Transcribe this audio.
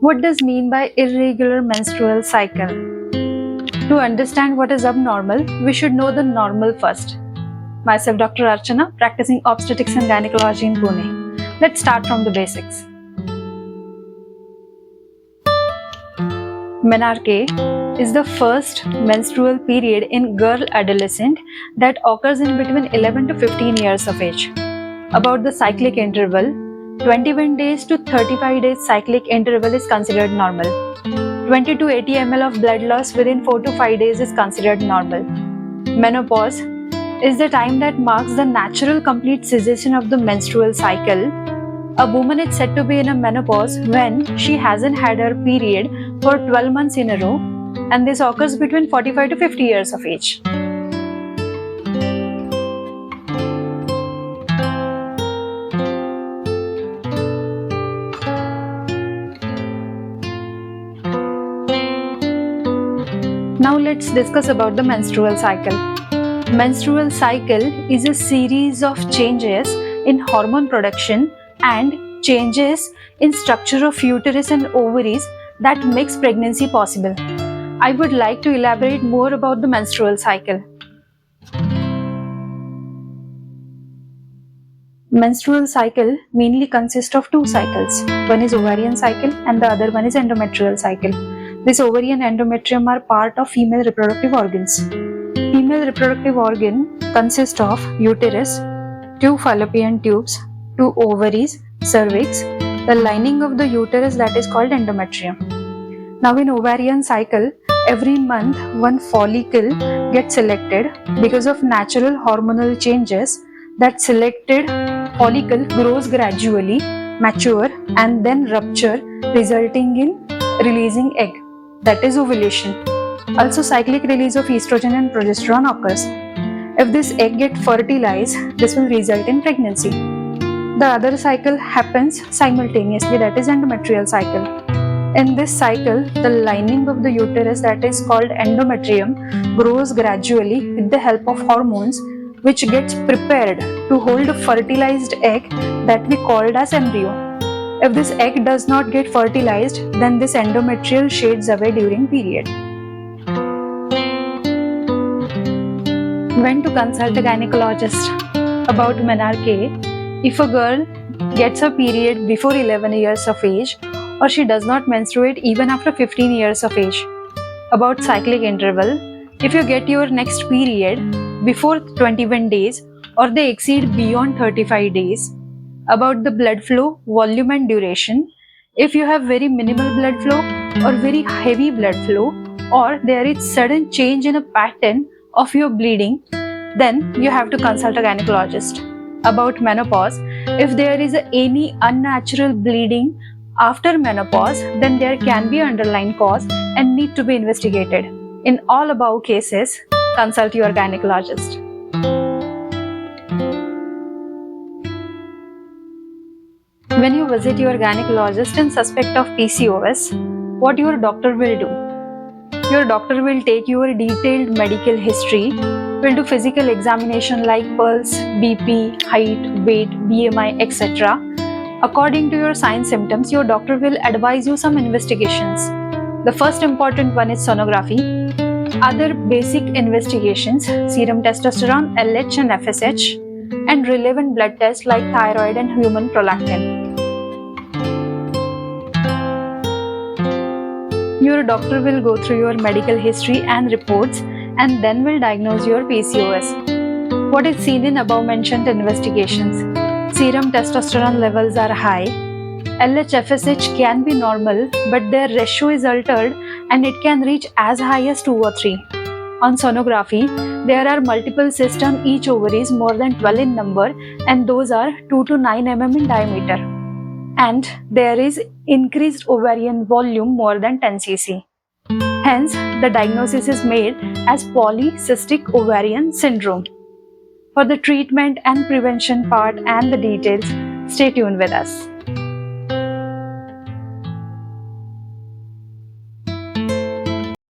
What does mean by irregular menstrual cycle? To understand what is abnormal, we should know the normal first. Myself Dr. Archana, practicing obstetrics and gynecology in Pune. Let's start from the basics. Menarche is the first menstrual period in girl adolescent that occurs in between 11 to 15 years of age. About the cyclic interval, 21 days to 35 days cyclic interval is considered normal. 20 to 80 ml of blood loss within 4 to 5 days is considered normal. Menopause is the time that marks the natural complete cessation of the menstrual cycle. A woman is said to be in a menopause when she hasn't had her period for 12 months in a row, and this occurs between 45 to 50 years of age. Now let's discuss about the menstrual cycle. Menstrual cycle is a series of changes in hormone production and changes in structure of uterus and ovaries that makes pregnancy possible. I would like to elaborate more about the menstrual cycle. Menstrual cycle mainly consists of two cycles. One is ovarian cycle and the other one is endometrial cycle. This ovary and endometrium are part of female reproductive organs. Female reproductive organ consists of uterus, two fallopian tubes, two ovaries, cervix, the lining of the uterus that is called endometrium. Now in ovarian cycle, every month one follicle gets selected. Because of natural hormonal changes, that selected follicle grows gradually, mature and then rupture, resulting in releasing egg. That is ovulation. Also cyclic release of estrogen and progesterone occurs. If this egg gets fertilized, this will result in pregnancy. The other cycle happens simultaneously, that is endometrial cycle. In this cycle, the lining of the uterus that is called endometrium grows gradually with the help of hormones, which gets prepared to hold a fertilized egg that we called as embryo. If this egg does not get fertilized, then this endometrial shades away during period. When to consult a gynecologist? About menarche, if a girl gets her period before 11 years of age, or she does not menstruate even after 15 years of age. About cyclic interval, if you get your next period before 21 days or they exceed beyond 35 days. About the blood flow, volume and duration, if you have very minimal blood flow or very heavy blood flow, or there is sudden change in a pattern of your bleeding, then you have to consult a gynecologist. About menopause, if there is any unnatural bleeding after menopause, then there can be underlying cause and need to be investigated. In all above cases, consult your gynecologist. When you visit your gynecologist and suspect of PCOS, what your doctor will do? Your doctor will take your detailed medical history, will do physical examination like pulse, BP, height, weight, BMI, etc. According to your signs symptoms, your doctor will advise you some investigations. The first important one is sonography. Other basic investigations, serum testosterone, LH and FSH, and relevant blood tests like thyroid and human prolactin. Your doctor will go through your medical history and reports and then will diagnose your PCOS. What is seen in above mentioned investigations? Serum testosterone levels are high. LH-FSH can be normal, but their ratio is altered and it can reach as high as 2 or 3. On sonography, there are multiple cysts on each ovary is more than 12 in number, and those are 2 to 9 mm in diameter. And there is increased ovarian volume more than 10 cc. Hence, the diagnosis is made as polycystic ovarian syndrome. For the treatment and prevention part and the details, stay tuned with us.